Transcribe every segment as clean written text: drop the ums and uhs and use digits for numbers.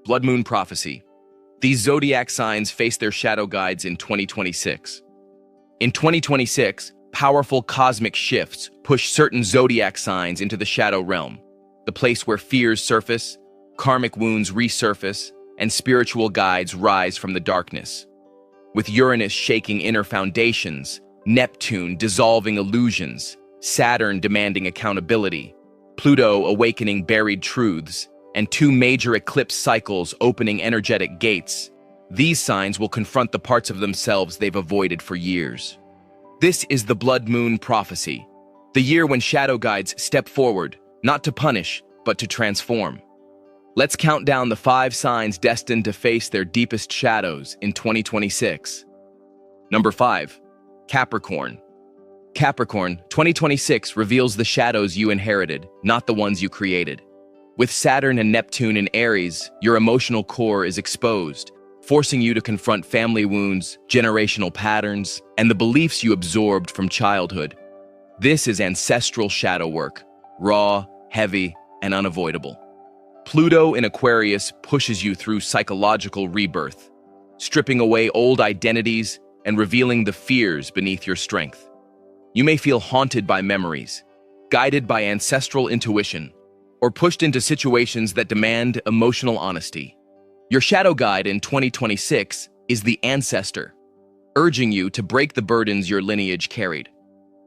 Blood Moon Prophecy. These zodiac signs face their shadow guides in 2026. In 2026, powerful cosmic shifts push certain zodiac signs into the shadow realm, the place where fears surface, karmic wounds resurface, and spiritual guides rise from the darkness. With Uranus shaking inner foundations, Neptune dissolving illusions, Saturn demanding accountability, Pluto awakening buried truths, and two major eclipse cycles opening energetic gates, these signs will confront the parts of themselves they've avoided for years. This is the Blood Moon Prophecy, the year when shadow guides step forward, not to punish, but to transform. Let's count down the 5 signs destined to face their deepest shadows in 2026. Number 5. Capricorn. Capricorn, 2026 reveals the shadows you inherited, not the ones you created. With Saturn and Neptune in Aries, your emotional core is exposed, forcing you to confront family wounds, generational patterns, and the beliefs you absorbed from childhood. This is ancestral shadow work, raw, heavy, and unavoidable. Pluto in Aquarius pushes you through psychological rebirth, stripping away old identities and revealing the fears beneath your strength. You may feel haunted by memories, guided by ancestral intuition, or pushed into situations that demand emotional honesty. Your shadow guide in 2026 is the ancestor, urging you to break the burdens your lineage carried.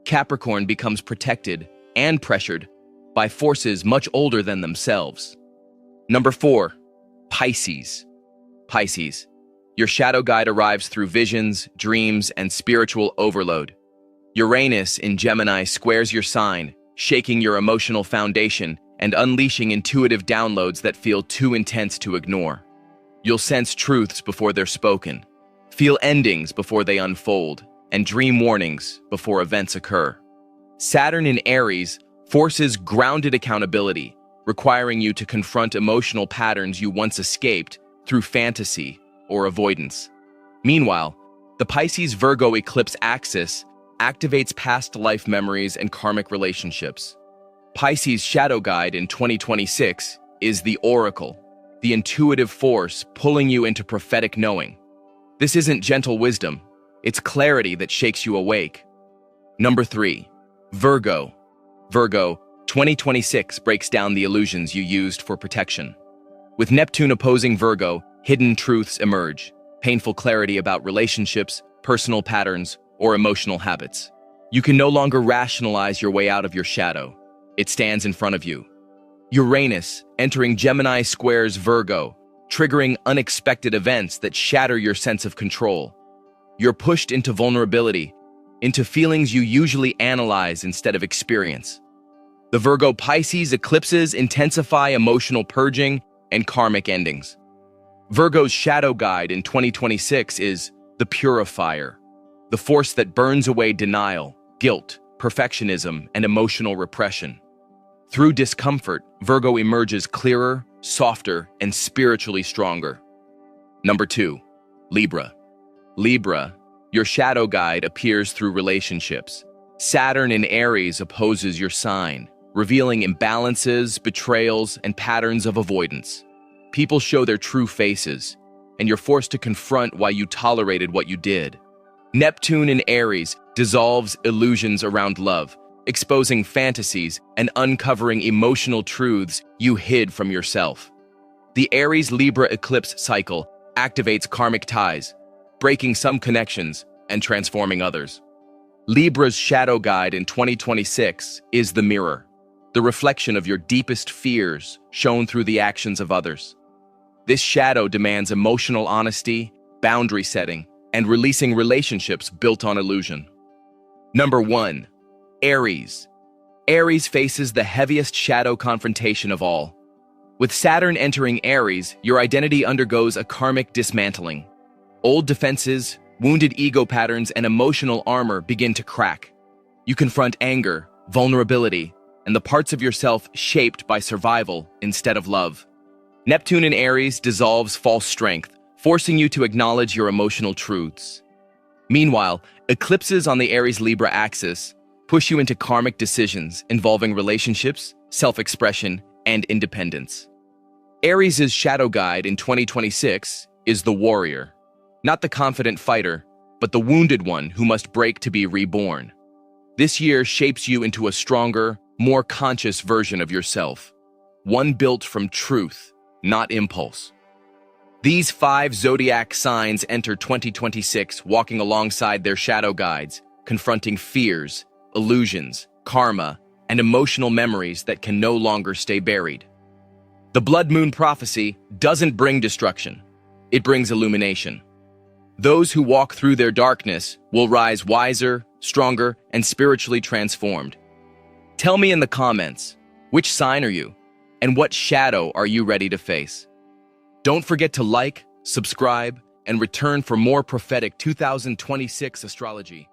Capricorn becomes protected and pressured by forces much older than themselves. Number 4. Pisces. Pisces. Your shadow guide arrives through visions, dreams, and spiritual overload. Uranus in Gemini squares your sign, shaking your emotional foundation and unleashing intuitive downloads that feel too intense to ignore. You'll sense truths before they're spoken, feel endings before they unfold, and dream warnings before events occur. Saturn in Aries forces grounded accountability, requiring you to confront emotional patterns you once escaped through fantasy or avoidance. Meanwhile, the Pisces-Virgo eclipse axis activates past life memories and karmic relationships. Pisces' shadow guide in 2026 is the oracle, the intuitive force pulling you into prophetic knowing. This isn't gentle wisdom, it's clarity that shakes you awake. Number 3. Virgo. Virgo, 2026 breaks down the illusions you used for protection. With Neptune opposing Virgo, hidden truths emerge, painful clarity about relationships, personal patterns, or emotional habits. You can no longer rationalize your way out of your shadow. It stands in front of you. Uranus entering Gemini squares Virgo, triggering unexpected events that shatter your sense of control. You're pushed into vulnerability, into feelings you usually analyze instead of experience. The Virgo-Pisces eclipses intensify emotional purging and karmic endings. Virgo's shadow guide in 2026 is the purifier, the force that burns away denial, guilt, perfectionism, and emotional repression. Through discomfort, Virgo emerges clearer, softer, and spiritually stronger. Number 2. Libra. Libra, your shadow guide appears through relationships. Saturn in Aries opposes your sign, revealing imbalances, betrayals, and patterns of avoidance. People show their true faces, and you're forced to confront why you tolerated what you did. Neptune in Aries dissolves illusions around love, exposing fantasies and uncovering emotional truths you hid from yourself. The Aries-Libra eclipse cycle activates karmic ties, breaking some connections and transforming others. Libra's shadow guide in 2026 is the mirror, the reflection of your deepest fears shown through the actions of others. This shadow demands emotional honesty, boundary setting, and releasing relationships built on illusion. Number 1. Aries. Aries faces the heaviest shadow confrontation of all. With Saturn entering Aries, your identity undergoes a karmic dismantling. Old defenses, wounded ego patterns, and emotional armor begin to crack. You confront anger, vulnerability, and the parts of yourself shaped by survival instead of love. Neptune in Aries dissolves false strength, forcing you to acknowledge your emotional truths. Meanwhile, eclipses on the Aries-Libra axis push you into karmic decisions involving relationships, self-expression, and independence. Aries' shadow guide in 2026 is the warrior, not the confident fighter, but the wounded one who must break to be reborn. This year shapes you into a stronger, more conscious version of yourself, one built from truth, not impulse. These 5 zodiac signs enter 2026 walking alongside their shadow guides, confronting fears, illusions, karma, and emotional memories that can no longer stay buried. The blood moon prophecy doesn't bring destruction. It brings illumination. Those who walk through their darkness will rise wiser, stronger, and spiritually transformed. Tell me in the comments, which sign are you? And what shadow are you ready to face? Don't forget to like, subscribe, and return for more prophetic 2026 astrology.